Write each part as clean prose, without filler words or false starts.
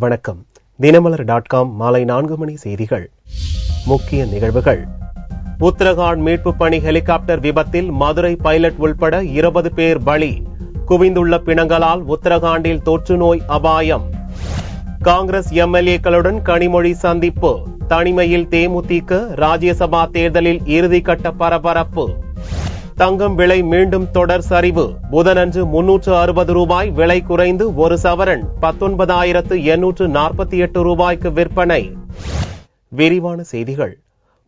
வணக்கம். தினமலர்.com மாலை 4 மணி செய்திகள். முக்கிய நிகழ்வுகள். உத்தரகாண்ட் மீட்பு பணி ஹெலிகாப்டர் விபத்தில் மதுரை பைலட் உள்பட 20 பேர் பலி. குவிந்துள்ள பிணங்களால் உத்தரகாண்டில் தொற்று நோய் அபாயம். காங்கிரஸ் எம்எல்ஏக்களுடன் கனிமொழி சந்திப்பு. தனிமையில் தேமுதிக ராஜ்யசபா தேர்தலில் இறுதிக்கட்ட பரபரப்பு. தங்கம் விலை மீண்டும் தொடர் சரிவு. புதனன்று 360 ரூபாய் விலை குறைந்து ஒரு சவரன் 19,848 ரூபாய்க்கு விற்பனை. விரிவான செய்திகள்.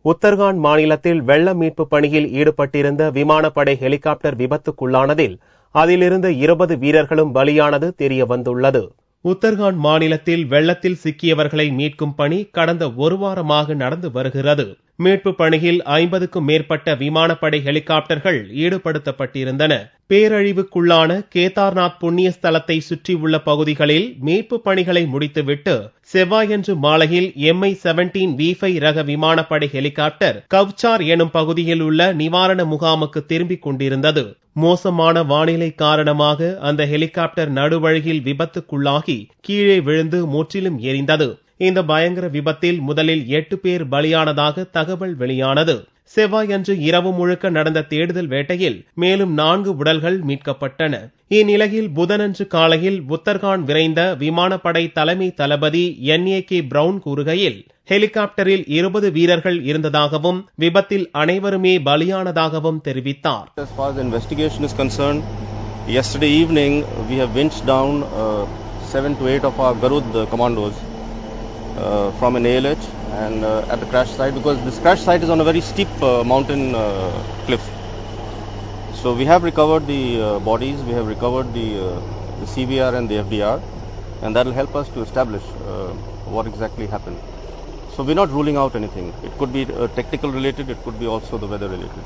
உத்தரகாண்ட் மாநிலத்தில் வெள்ள மீட்பு பணியில் ஈடுபட்டிருந்த விமானப்படை ஹெலிகாப்டர் விபத்துக்குள்ளானதில் அதிலிருந்த 20 வீரர்களும் பலியானது தெரிய வந்துள்ளது. உத்தரகாண்ட் மாநிலத்தில் வெள்ளத்தில் சிக்கியவர்களை மீட்கும் பணி கடந்த ஒரு வாரமாக நடந்து வருகிறது. மீட்பு பணியில் 50க்கும் மேற்பட்ட விமானப்படை ஹெலிகாப்டர்கள் ஈடுபடுத்தப்பட்டிருந்தன. பேரழிவுக்குள்ளான கேதார்நாத் புண்ணிய ஸ்தலத்தை சுற்றியுள்ள பகுதிகளில் மீட்பு பணிகளை முடித்துவிட்டு செவ்வாயன்று மாலையில் MI-17 V5 ரக விமானப்படை ஹெலிகாப்டர் கவ்சார் எனும் பகுதியில் உள்ள நிவாரண முகாமுக்கு திரும்பிக் கொண்டிருந்தது. மோசமான வானிலை காரணமாக அந்த ஹெலிகாப்டர் நடுவழியில் விபத்துக்குள்ளாகி கீழே விழுந்து முற்றிலும் எரிந்தது. இந்த பயங்கர விபத்தில் முதலில் 8 பேர் பலியானதாக தகவல் வெளியானது. செவ்வாயன்று இரவு முழுக்க நடந்த தேடுதல் வேட்டையில் மேலும் 4 உடல்கள் மீட்கப்பட்டன. இந்நிலையில் புதனன்று காலையில் உத்தரகாண்ட் விரைந்த விமானப்படை தலைமை தளபதி NAK பிரவுன் கூறுகையில் ஹெலிகாப்டரில் 20 வீரர்கள் இருந்ததாகவும் விபத்தில் அனைவருமே பலியானதாகவும் தெரிவித்தார். As far as the investigation is concerned, yesterday evening we have winched down 7 to 8 of our Garud commandos from an ALH and at the crash site, because this crash site is on a very steep mountain cliff. So we have recovered the bodies, we have recovered the CVR and the FDR, and that will help us to establish what exactly happened. So we're not ruling out anything. It could be technical related, it could be also the weather related.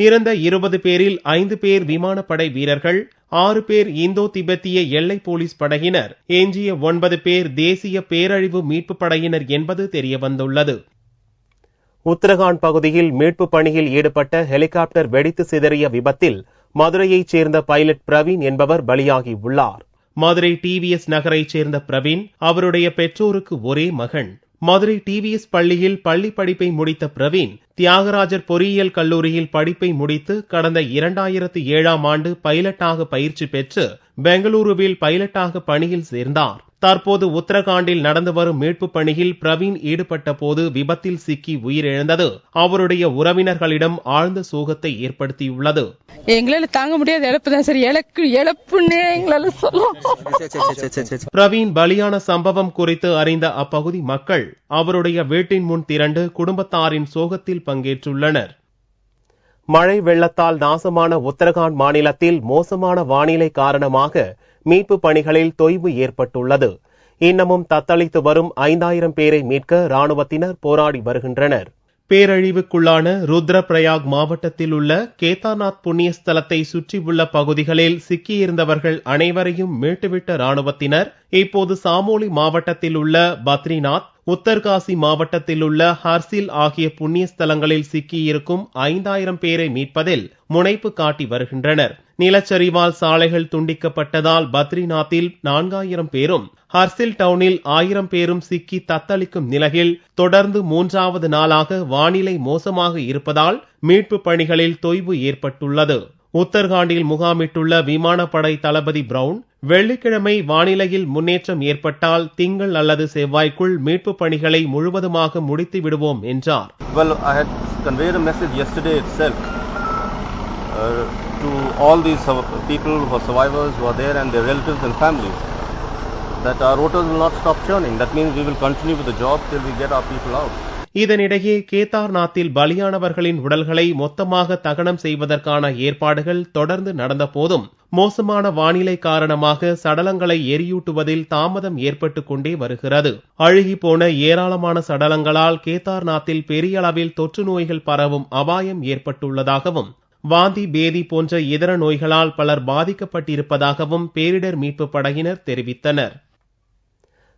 இறந்த 20 பேரில் 5 பேர் விமானப்படை வீரர்கள், 6 பேர் இந்தோ திபெத்திய எல்லை police படையினர், எஞ்சிய 9 பேர் தேசிய பேரழிவு மீட்பு படையினர் என்பது தெரியவந்துள்ளது. உத்தரகாண்ட் பகுதியில் மீட்பு பணியில் ஈடுபட்ட ஹெலிகாப்டர் வெடித்து சிதறிய விபத்தில் மதுரையைச் சேர்ந்த பைலட் பிரவீன் என்பவர் பலியாகி உள்ளார். மதுரை TVS நகரைச் சேர்ந்த பிரவீன் அவருடைய பெற்றோருக்கு ஒரே மகன். மதுரை TVS பள்ளியில் பள்ளி படிப்பை முடித்த பிரவீன் தியாகராஜர் பொறியியல் கல்லூரியில் படிப்பை முடித்து கடந்த 2007ஆம் ஆண்டு பைலட்டாக பயிற்சி பெற்று பெங்களூருவில் பைலட்டாக பணியில் சேர்ந்தார். தற்போது உத்தரகாண்டில் நடந்து வரும் மீட்பு பணியில் பிரவீன் ஈடுபட்ட போது விபத்தில் சிக்கி உயிரிழந்தது அவருடைய உறவினர்களிடம் ஆழ்ந்த சோகத்தை ஏற்படுத்தியுள்ளது. எங்களால தாங்க முடியாத இழப்பு தான் சார். இழப்புன்னே எங்களால சொல்லலாம். பிரவீன் பலியான சம்பவம் குறித்து அறிந்த அப்பகுதி மக்கள் அவருடைய வீட்டின் முன் திரண்டு குடும்பத்தாரின் சோகத்தில் பங்கேற்றுள்ளனர். மழை வெள்ளத்தால் நாசமான உத்தரகாண்ட் மாநிலத்தில் மோசமான வானிலை காரணமாக மீட்பு பணிகளில் தொய்வு ஏற்பட்டுள்ளது. இன்னமும் தத்தளித்து வரும் 5000 பேரை மீட்க ராணுவத்தினர் போராடி வருகின்றனர். பேரழிவுக்குள்ளான ருத்ரபிரயாக் மாவட்டத்தில் உள்ள கேதார்நாத் புண்ணிய ஸ்தலத்தை சுற்றியுள்ள பகுதிகளில் சிக்கியிருந்தவர்கள் அனைவரையும் மீட்டுவிட்ட ராணுவத்தினர் இப்போது சாமோலி மாவட்டத்தில் உள்ள பத்ரிநாத், உத்தர்காசி மாவட்டத்தில் உள்ள ஹர்சில் ஆகிய புண்ணிய ஸ்தலங்களில் சிக்கியிருக்கும் 5000 பேரை மீட்பதில் முனைப்பு காட்டி வருகின்றனர். நிலச்சரிவால் சாலைகள் துண்டிக்கப்பட்டதால் பத்ரிநாத்தில் 4000 பேரும் ஹர்சில் டவுனில் 1000 பேரும் சிக்கி தத்தளிக்கும் நிலையில் தொடர்ந்து 3வது நாளாக வானிலை மோசமாக இருப்பதால் மீட்பு பணிகளில் தொய்வு ஏற்பட்டுள்ளது. உத்தரகாண்டில் முகாமிட்டுள்ள விமானப்படை தளபதி பிரவுன் வெள்ளிக்கிழமை வானிலையில் முன்னேற்றம் ஏற்பட்டால் திங்கள் அல்லது செவ்வாய்க்குள் மீட்பு பணிகளை முழுவதுமாக முடித்து விடுவோம் என்றார். Well, I had conveyed a message yesterday itself to all these people who are survivors who are there and their relatives and families that our rotors will not stop churning. That means we will continue with the job till we get our people out. இதனிடையே கேதார்நாத்தில் பலியானவர்களின் உடல்களை மொத்தமாக தகனம் செய்வதற்கான ஏற்பாடுகள் தொடர்ந்து நடந்த போதும் மோசமான வானிலை காரணமாக சடலங்களை எரியூட்டுவதில் தாமதம் ஏற்பட்டுக் கொண்டே வருகிறது. அழுகி போன ஏராளமான சடலங்களால் கேதார்நாத்தில் பெரிய அளவில் தொற்று நோய்கள் பரவும் அபாயம் ஏற்பட்டுள்ளதாகவும் வாந்தி பேதி போன்ற இதர நோய்களால் பலர் பாதிக்கப்பட்டிருப்பதாகவும் பேரிடர் மீட்பு படையினர் தெரிவித்தனர்.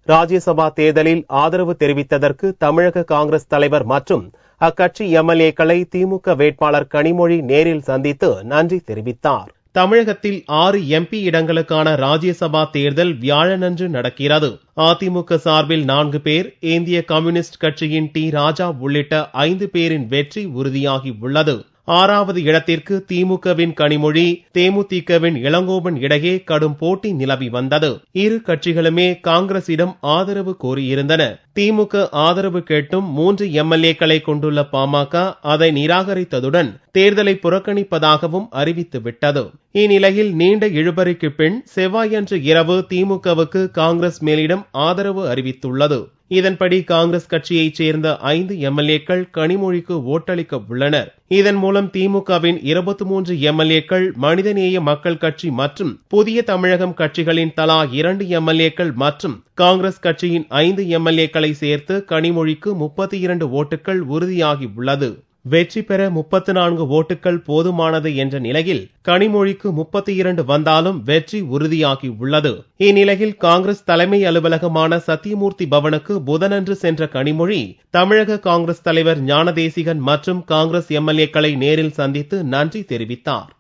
ராஜ்யசபா தேர்தலில் ஆதரவு தெரிவித்ததற்கு தமிழக காங்கிரஸ் தலைவர் மற்றும் அக்கட்சி MLAக்களை திமுக வேட்பாளர் கனிமொழி நேரில் சந்தித்து நன்றி தெரிவித்தார். தமிழகத்தில் 6 MP இடங்களுக்கான ராஜ்யசபா தேர்தல் வியாழனன்று நடக்கிறது. அதிமுக சார்பில் 4 பேர், இந்திய கம்யூனிஸ்ட் கட்சியின் டி. ராஜா உள்ளிட்ட 5 பேரின் வெற்றி உறுதியாகி உள்ளது. 6வது இடத்திற்கு திமுகவின் கனிமொழி, தேமுதிகவின் இளங்கோவன் இடையே கடும் போட்டி நிலவி வந்தது. இரு கட்சிகளுமே காங்கிரசிடம் ஆதரவு கோரியிருந்தன. திமுக ஆதரவு கேட்டும் 3 MLA-க்களை கொண்டுள்ள பாமக அதை நிராகரித்ததுடன் தேர்தலை புறக்கணிப்பதாகவும் அறிவித்துவிட்டது. இந்நிலையில் நீண்ட இழுபறிக்கு பின் செவ்வாயன்று இரவு திமுகவுக்கு காங்கிரஸ் மேலிடம் ஆதரவு அறிவித்துள்ளது. இதன்படி காங்கிரஸ் கட்சியைச் சேர்ந்த 5 MLA-க்கள் கனிமொழிக்கு ஓட்டளிக்க உள்ளனர். இதன் மூலம் திமுகவின் 23 MLA-க்கள், மனிதநேய மக்கள் கட்சி மற்றும் புதிய தமிழகம் கட்சிகளின் தலா 2 MLA-க்கள் மற்றும் காங்கிரஸ் கட்சியின் 5 MLA-க்களை சேர்த்து கனிமொழிக்கு 32 ஓட்டுகள் உறுதியாகி உள்ளது. வெற்றி பெற 34 ஓட்டுகள் போதுமானது என்ற நிலையில் கனிமொழிக்கு 32 வந்தாலும் வெற்றி உறுதியாகி உள்ளது. இந்நிலையில் காங்கிரஸ் தலைமை அலுவலகமான சத்தியமூர்த்தி பவனுக்கு புதனன்று சென்ற கனிமொழி தமிழக காங்கிரஸ் தலைவர் ஞானதேசிகன் மற்றும் காங்கிரஸ் MLA-க்களை நேரில் சந்தித்து நன்றி தெரிவித்தார்.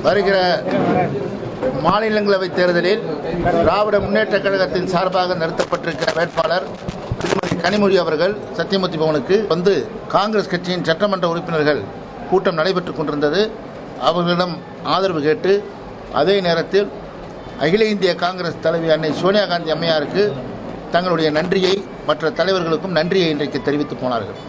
வருகிற மாநிலங்களவை தேர்தலில் திராவிட முன்னேற்ற கழகத்தின் சார்பாக நிறுத்தப்பட்டிருக்கிற வேட்பாளர் திருமதி கனிமொழி அவர்கள் சத்தியமூர்த்தி பவனுக்கு வந்து காங்கிரஸ் கட்சியின் சட்டமன்ற உறுப்பினர்கள் கூட்டம் நடைபெற்றுக் கொண்டிருந்தது. அவர்களிடம் ஆதரவு கேட்டு அதே நேரத்தில் அகில இந்திய காங்கிரஸ் தலைவி அன்னை சோனியா காந்தி அம்மையாருக்கு தங்களுடைய நன்றியை, மற்ற தலைவர்களுக்கும் நன்றியை இன்றைக்கு தெரிவித்து போனார்கள்.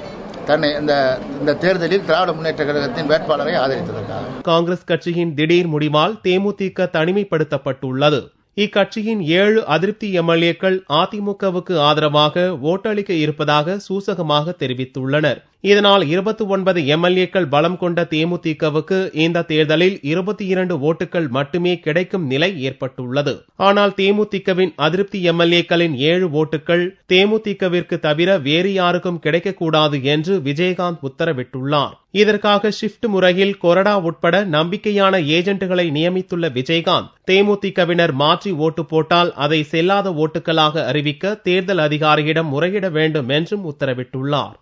தன்னை இந்த தேர்தலில் திராவிட முன்னேற்ற கழகத்தின் வேட்பாளரை ஆதரித்ததற்காக. காங்கிரஸ் கட்சியின் திடீர் முடிவால் தேமுதிக தனிமைப்படுத்தப்பட்டுள்ளது. இக்கட்சியின் 7 அதிருப்தி MLA-க்கள் அதிமுகவுக்கு ஆதரவாக ஓட்டளிக்க இருப்பதாக சூசகமாக தெரிவித்துள்ளனர். இதனால் 29 MLA-க்கள் பலம் கொண்ட தேமுதிகவுக்கு இந்த தேர்தலில் 22 ஓட்டுகள் மட்டுமே கிடைக்கும் நிலை ஏற்பட்டுள்ளது. ஆனால் தேமுதிகவின் அதிருப்தி MLA-க்களின் 7 ஓட்டுகள் தேமுதிகவிற்கு தவிர வேறு யாருக்கும் கிடைக்கக்கூடாது என்று விஜயகாந்த் உத்தரவிட்டுள்ளார். இதற்காக ஷிப்ட் முறையில் கொறடா உட்பட நம்பிக்கையான ஏஜென்ட்டுகளை நியமித்துள்ள விஜயகாந்த் தேமுதிகவினர் மாற்றி ஓட்டு போட்டால் அதை செல்லாத ஓட்டுகளாக அறிவிக்க தேர்தல் அதிகாரியிடம் முறையிட வேண்டும் என்றும் உத்தரவிட்டுள்ளார்.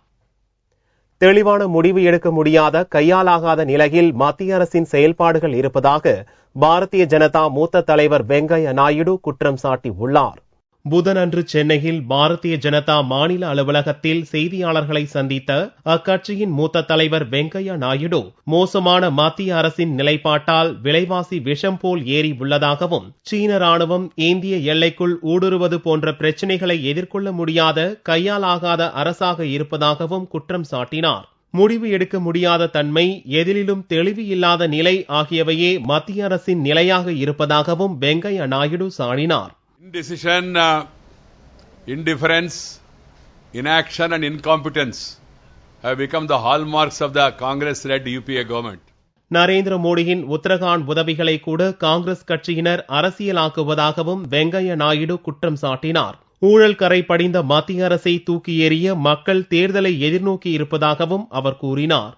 தெளிவான முடிவு எடுக்க முடியாத, கையாலாகாத நிலையில் மத்திய அரசின் செயல்பாடுகள் இருப்பதாக பாரதிய ஜனதா மூத்த தலைவர் வெங்கையா நாயுடு குற்றம் சாட்டியுள்ளார். புதனன்று சென்னையில் பாரதிய ஜனதா மாநில அலுவலகத்தில் செய்தியாளர்களை சந்தித்த அக்கட்சியின் மூத்த தலைவர் வெங்கையா நாயுடு, மோசமான மத்திய அரசின் நிலைப்பாட்டால் விலைவாசி விஷம் போல் ஏறி உள்ளதாகவும், சீன ராணுவம் இந்திய எல்லைக்குள் ஊடுருவது போன்ற பிரச்சினைகளை எதிர்கொள்ள முடியாத, கையாலாகாத அரசாக இருப்பதாகவும் குற்றம் சாட்டினார். முடிவு எடுக்க முடியாத தன்மை, எதிலும் தெளிவு இல்லாத நிலை ஆகியவையே மத்திய அரசின் நிலையாக இருப்பதாகவும் Venkaiah Naidu சாடினார். Indecision, indifference, inaction and incompetence have become the hallmarks of the Congress-led UPA government. Narendra மோடியின் உத்தரகாண்ட் உதவிகளை கூட காங்கிரஸ் கட்சியினர் அரசியலாக்குவதாகவும் வெங்கையா நாயுடு குற்றம் சாட்டினார். ஊழல் கரை படிந்த மத்திய அரசை தூக்கி எறிய மக்கள் தேர்தலை எதிர்நோக்கி இருப்பதாகவும் அவர் கூறினார்.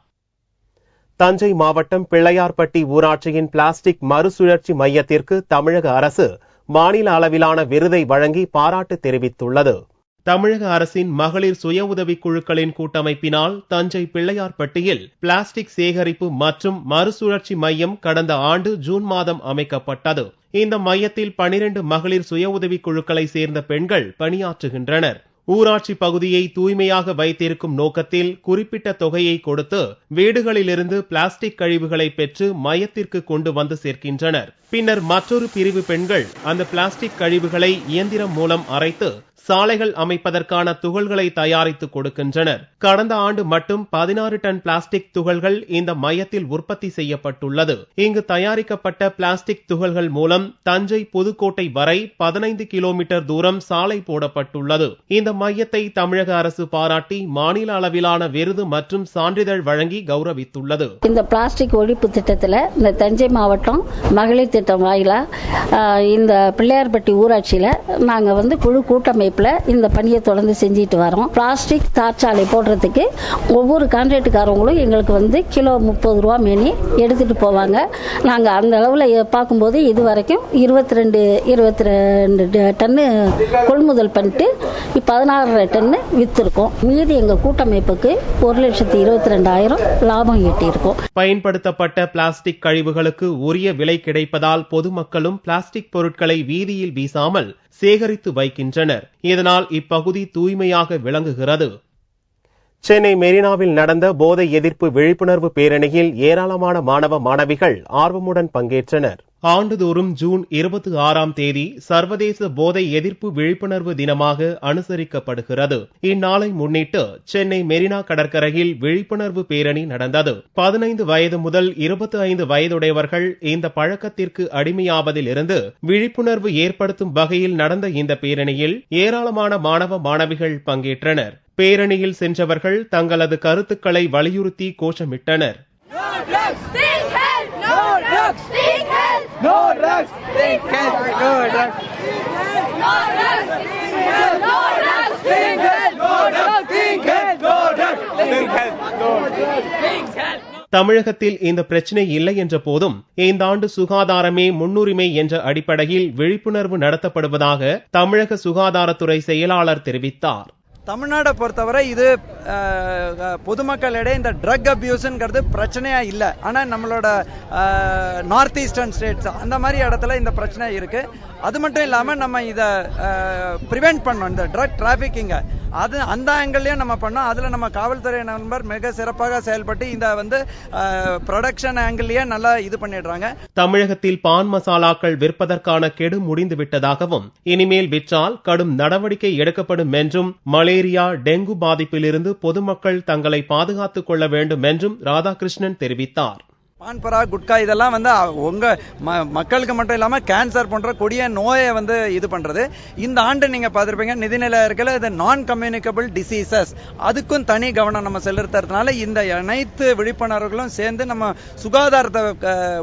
தஞ்சை மாவட்டம் பிள்ளையார்பட்டி ஊராட்சியின் பிளாஸ்டிக் மறுசுழற்சி மையத்திற்கு தமிழக அரசு மாநில அளவிலான விருதை வழங்கி பாராட்டு தெரிவித்துள்ளது. தமிழக அரசின் மகளிர் சுய உதவிக் குழுக்களின் கூட்டமைப்பினால் தஞ்சை பிள்ளையார்பட்டியில் பிளாஸ்டிக் சேகரிப்பு மற்றும் மறுசுழற்சி மையம் கடந்த ஆண்டு ஜூன் மாதம் அமைக்கப்பட்டது. இந்த மையத்தில் 12 மகளிர் சுய உதவிக் குழுக்களை சேர்ந்த பெண்கள் பணியாற்றுகின்றனர். ஊராட்சி பகுதியை தூய்மையாக வைத்திருக்கும் நோக்கத்தில் குறிப்பிட்ட தொகையை கொடுத்து வீடுகளிலிருந்து பிளாஸ்டிக் கழிவுகளை பெற்று மையத்திற்கு கொண்டு வந்து சேர்க்கின்றனர். பின்னர் மற்றொரு பிரிவு பெண்கள் அந்த பிளாஸ்டிக் கழிவுகளை இயந்திரம் மூலம் அரைத்து சாலைகள் அமைப்பதற்கான துகள்களை தயாரித்து கொடுக்கின்றனர். கடந்த ஆண்டு மட்டும் 16 டன் பிளாஸ்டிக் துகள்கள் இந்த மையத்தில் உற்பத்தி செய்யப்பட்டுள்ளது. இங்கு தயாரிக்கப்பட்ட பிளாஸ்டிக் துகள்கள் மூலம் தஞ்சை புதுக்கோட்டை வரை 15 கிலோமீட்டர் தூரம் சாலை போடப்பட்டுள்ளது. இந்த மையத்தை தமிழக அரசு பாராட்டி மாநில அளவிலான விருது மற்றும் சான்றிதழ் வழங்கி கௌரவித்துள்ளது. இந்த பிளாஸ்டிக் ஒழிப்பு திட்டத்தில் இந்த தஞ்சை மாவட்டம் மகளிர் திட்டம் வாயிலா இந்த பிள்ளையார்பட்டி ஊராட்சியில நாங்க குழு கூட்டமைப்பு கூட்டமைப்பில் இந்த பணியை தொடர்ந்து செஞ்சுட்டு வரோம். பிளாஸ்டிக் தார்ச்சாலை போடுறதுக்கு ஒவ்வொரு கான்ட்ராக்டுக்காரங்களும் எங்களுக்கு கிலோ 30 ரூபா மேனி எடுத்துட்டு போவாங்க. நாங்கள் அந்த அளவில் பார்க்கும்போது இது வரைக்கும் 22 டன்னு கொள்முதல் பண்ணிட்டு 16 டன்னு வித்திருக்கோம். மீதி எங்கள் கூட்டமைப்புக்கு 1,22,000 லாபம் ஈட்டியிருக்கோம். பயன்படுத்தப்பட்ட பிளாஸ்டிக் கழிவுகளுக்கு உரிய விலை கிடைப்பதால் பொதுமக்களும் பிளாஸ்டிக் பொருட்களை வீதியில் வீசாமல் சேகரித்து வைக்கின்றனர். இதனால் இப்பகுதி தூய்மையாக விளங்குகிறது. சென்னை மெரினாவில் நடந்த போதை எதிர்ப்பு விழிப்புணர்வு பேரணியில் ஏராளமான மாணவ மாணவிகள் ஆர்வமுடன் பங்கேற்றனர். ஆண்டுதோறும் ஜூன் 26ஆம் தேதி சர்வதேச போதை எதிர்ப்பு விழிப்புணர்வு தினமாக அனுசரிக்கப்படுகிறது. இந்நாளை முன்னிட்டு சென்னை மெரினா கடற்கரையில் விழிப்புணர்வு பேரணி நடந்தது. 15 வயது முதல் 25 வயதுடையவர்கள் இந்த பழக்கத்திற்கு அடிமையாவதில் இருந்து விழிப்புணர்வு ஏற்படுத்தும் வகையில் நடந்த இந்த பேரணியில் ஏராளமான மாணவ மாணவிகள் பங்கேற்றனர். பேரணியில் சென்றவர்கள் தங்களது கருத்துக்களை வலியுறுத்தி கோஷமிட்டனர். தமிழகத்தில் இந்த பிரச்சனை இல்லை என்ற போதும் இந்த ஆண்டு சுகாதாரமே முன்னுரிமை என்ற அடிப்படையில் விழிப்புணர்வு நடத்தப்படுவதாக தமிழக சுகாதாரத்துறை செயலாளர் தெரிவித்தார். தமிழ்நாடை பொறுத்தவரை இது பொதுமக்களிடையே இந்த ட்ரக் அபியூஸ்ங்கிறது பிரச்சனையா இல்லை. ஆனால் நம்மளோட நார்த் ஈஸ்டர்ன் ஸ்டேட்ஸ் அந்த மாதிரி இடத்துல இந்த பிரச்சனை இருக்கு. அது மட்டும் இல்லாமல் நம்ம இதை ப்ரிவென்ட் பண்ணோம். இந்த ட்ரக் டிராஃபிக்கிங்க அது அந்த ஆங்கிள்லையும் நம்ம பண்ணோம். அதில் நம்ம காவல்துறை நண்பர் மிக சிறப்பாக செயல்பட்டு இந்த ப்ரொடக்ஷன் ஆங்கிள்லயே நல்லா இது பண்ணிடுறாங்க. தமிழகத்தில் பான் மசாலாக்கள் விற்பதற்கான கெடு முடிந்து விட்டதாகவும் இனிமேல் விற்றால் கடும் நடவடிக்கை எடுக்கப்படும் என்றும் மலேரியா டெங்கு பாதிப்பிலிருந்து பொதுமக்கள் தங்களை பாதுகாத்துக் கொள்ள வேண்டும் என்றும் ராதாகிருஷ்ணன் தெரிவித்தார். பான்பரா குட்கா இதெல்லாம் உங்க மக்களுக்கு மட்டும் இல்லாம கேன்சர் போன்ற கொடிய நோயை இது பண்றது. இந்த ஆண்டு நீங்க பார்த்திருப்பீங்க நிதிநிலை இருக்கல இது நான் கம்யூனிகபிள் டிசீசஸ் அதுக்கும் தனி கவனம் நம்ம செலுத்துறதுனால இந்த அனைத்து விழிப்புணர்வுகளும் சேர்ந்து நம்ம சுகாதாரத்தை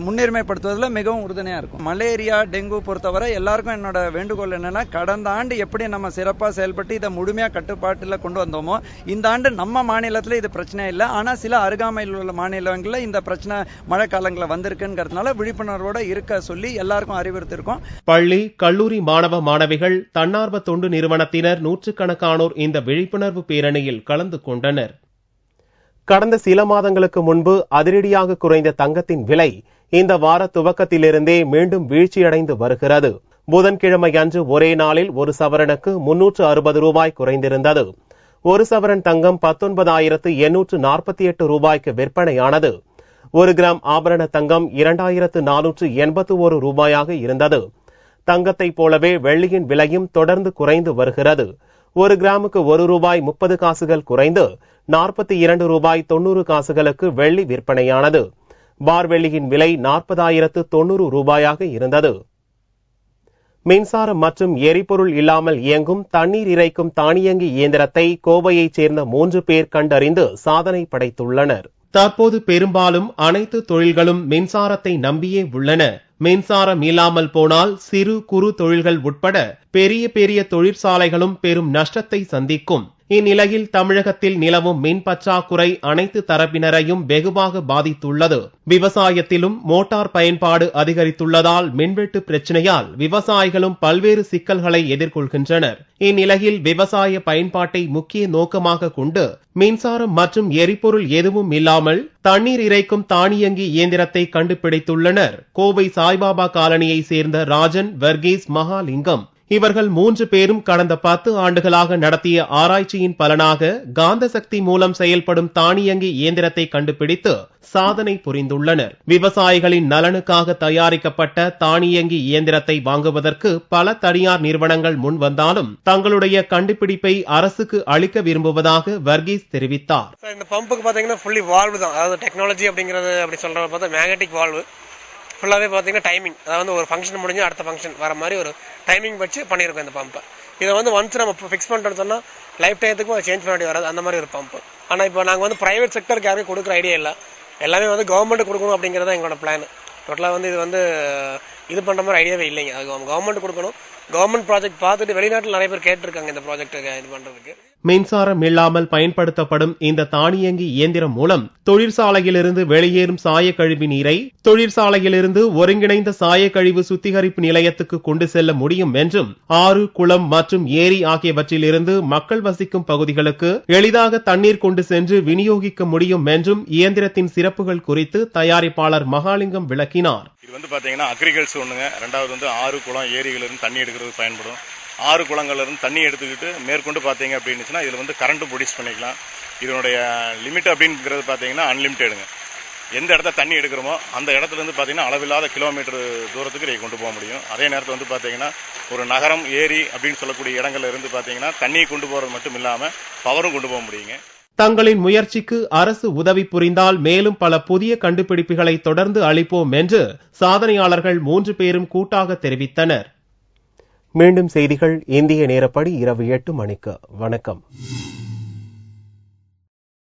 முன்னுரிமைப்படுத்துவதில் மிகவும் உறுதுணையா இருக்கும். மலேரியா டெங்கு பொறுத்தவரை எல்லாருக்கும் என்னோட வேண்டுகோள் என்னன்னா கடந்த ஆண்டு எப்படி நம்ம சிறப்பா செயல்பட்டு இதை முழுமையா கட்டுப்பாட்டுல கொண்டு வந்தோமோ இந்த ஆண்டு நம்ம மாநிலத்தில் இது பிரச்சனை இல்லை. ஆனா சில அருகாமையில் உள்ள மாநிலங்களில் இந்த பிரச்சனை மழை காலங்களில் வந்திருக்குங்கிறதுனால விழிப்புணர்வோட இருக்க சொல்லி எல்லாருக்கும் அறிவுறுத்திருக்கோம். பள்ளி கல்லூரி மாணவ மாணவிகள் தன்னார்வ தொண்டு நிறுவனத்தினர் நூற்றுக்கணக்கானோர் இந்த விழிப்புணர்வு பேரணியில் கலந்து கொண்டனர். கடந்த சில மாதங்களுக்கு முன்பு அதிரடியாக குறைந்த தங்கத்தின் விலை இந்த வார துவக்கத்திலிருந்தே மீண்டும் வீழ்ச்சியடைந்து வருகிறது. புதன்கிழமை அன்று ஒரே நாளில் ஒரு சவரனுக்கு 360 ரூபாய் குறைந்திருந்தது. ஒரு சவரன் தங்கம் 19,848 ரூபாய்க்கு விற்பனையானது. 1 கிராம் ஆபரண தங்கம் 2,481 ரூபாயாக இருந்தது. தங்கத்தை போலவே வெள்ளியின் விலையும் தொடர்ந்து குறைந்து வருகிறது. 1 கிராமுக்கு 1 ரூபாய் 30 காசுகள் குறைந்து 42 ரூபாய் 90 காசுகளுக்கு வெள்ளி விற்பனையானது. பார் வெள்ளியின் விலை 40,090 ரூபாயாக இருந்தது. மின்சாரம் மற்றும் எரிபொருள் இல்லாமல் இயங்கும் தண்ணீர் இறைக்கும் தானியங்கி இயந்திரத்தை கோவையைச் சேர்ந்த 3 பேர் கண்டறிந்து சாதனை படைத்துள்ளனர். தற்போது பெரும்பாலும் அனைத்து தொழில்களும் மின்சாரத்தை நம்பியே உள்ளன. மின்சாரம் இல்லாமல் போனால் சிறு குறு தொழில்கள் உட்பட பெரிய பெரிய தொழிற்சாலைகளும் பெரும் நஷ்டத்தை சந்திக்கும். இந்நிலையில் தமிழகத்தில் நிலவும் மின் பற்றாக்குறை அனைத்து தரப்பினரையும் வெகுவாக பாதித்துள்ளது. விவசாயத்திலும் மோட்டார் பயன்பாடு அதிகரித்துள்ளதால் மின்வெட்டு பிரச்சனையால் விவசாயிகளும் பல்வேறு சிக்கல்களை எதிர்கொள்கின்றனர். இந்நிலையில் விவசாய பயன்பாட்டை முக்கிய நோக்கமாக கொண்டு மின்சாரம் மற்றும் எரிபொருள் எதுவும் இல்லாமல் தண்ணீர் இறைக்கும் தானியங்கி இயந்திரத்தை கண்டுபிடித்துள்ளனர் கோவை சாய்பாபா காலனியை சேர்ந்த ராஜன், வர்கீஸ், மகாலிங்கம். இவர்கள் 3 பேரும் கடந்த 10 ஆண்டுகளாக நடத்திய ஆராய்ச்சியின் பலனாக காந்த சக்தி மூலம் செயல்படும் தானியங்கி இயந்திரத்தை கண்டுபிடித்து சாதனை புரிந்துள்ளனர். விவசாயிகளின் நலனுக்காக தயாரிக்கப்பட்ட தானியங்கி இயந்திரத்தை வாங்குவதற்கு பல தனியார் நிறுவனங்கள் முன் வந்தாலும் தங்களுடைய கண்டுபிடிப்பை அரசுக்கு அளிக்க விரும்புவதாக வர்கீஸ் தெரிவித்தார். இந்த பம்புக்கு பாத்தீங்கன்னா ஃபுல்லி வால்வு தான். அதாவது டெக்னாலஜி அப்படிங்கறது அப்படி சொல்றது பார்த்தா மேக்னெட்டிக் வால்வு ஃபுல்லாவே பாத்தீங்கன்னா டைமிங், அதாவது ஒரு ஃபங்க்ஷன் முடிஞ்சு அடுத்த ஃபங்க்ஷன் வர மாதிரி ஒரு டைமிங் வச்சு பண்ணியிருக்கோம் இந்த பம்பை. இதை ஒன்ஸ் நம்ம ஃபிக்ஸ் பண்ணிட்டோம்னு சொன்னா லைஃப் டைத்துக்கும் சேஞ்ச் பண்ண வேண்டிய வராது, அந்த மாதிரி ஒரு பம்பு. ஆனா இப்போ நாங்க பிரைவேட் செக்டருக்கு யாருமே கொடுக்குற ஐடியா இல்லை, எல்லாமே கவர்மெண்ட் கொடுக்கணும் அப்படிங்கறத எங்களோட பிளான். டோட்டலா இது இது பண்ற மாதிரி ஐடியாவே இல்லைங்க. அது கவர்மெண்ட் கொடுக்கணும், கவர்மெண்ட் ப்ராஜெக்ட் பார்த்துட்டு வெளிநாட்டில் நிறைய பேர் கேட்டிருக்காங்க இந்த ப்ராஜெக்ட் இது பண்றதுக்கு. மின்சாரம் இல்லாமல் பயன்படுத்தப்படும் இந்த தானியங்கி இயந்திரம் மூலம் தொழிற்சாலையிலிருந்து வெளியேறும் சாயக்கழிவு நீரை தொழிற்சாலையிலிருந்து ஒருங்கிணைந்த சாயக்கழிவு சுத்திகரிப்பு நிலையத்துக்கு கொண்டு செல்ல முடியும் என்றும், ஆறு, குளம் மற்றும் ஏரி ஆகியவற்றிலிருந்து மக்கள் வசிக்கும் பகுதிகளுக்கு எளிதாக தண்ணீர் கொண்டு சென்று விநியோகிக்க முடியும் என்றும் இயந்திரத்தின் சிறப்புகள் குறித்து தயாரிப்பாளர் மகாலிங்கம் விளக்கினார். இது பாத்தீங்கன்னா அக்ரிகல்ச்சர் ஒண்ணுங்க. ரெண்டாவது ஆறு, குளம், ஏரிகளிலிருந்து தண்ணி எடுக்கிறது பயன்படும். ஆறு குளங்கள்ல இருந்து தண்ணி எடுத்துக்கிட்டு மேற்கொண்டு பாத்தீங்க அப்படின்னுச்சுன்னா இதுல கரண்ட் ப்ரொடியூஸ் பண்ணிக்கலாம். இதனுடைய லிமிட் அப்படிங்கிறது பாத்தீங்கன்னா அன்லிமிட்டெடுங்க. எந்த இடத்துல தண்ணி எடுக்கிறோமோ அந்த இடத்துல இருந்து பாத்தீங்கன்னா அளவில்லாத கிலோமீட்டர் தூரத்துக்கு இதை கொண்டு போக முடியும். அதே நேரத்தில் பாத்தீங்கன்னா ஒரு நகரம், ஏரி அப்படின்னு சொல்லக்கூடிய இடங்கள்ல இருந்து பாத்தீங்கன்னா தண்ணியை கொண்டு போறது மட்டும் இல்லாம பவரும் கொண்டு போக முடியுங்க. தங்களின் முயற்சிக்கு அரசு உதவி புரிந்தால் மேலும் பல புதிய கண்டுபிடிப்புகளை தொடர்ந்து அளிப்போம் என்று சாதனையாளர்கள் 3 பேரும் கூட்டாக தெரிவித்தனர். மீண்டும் செய்திகள் இந்திய நேரப்படி இரவு 8 மணிக்கு. வணக்கம்.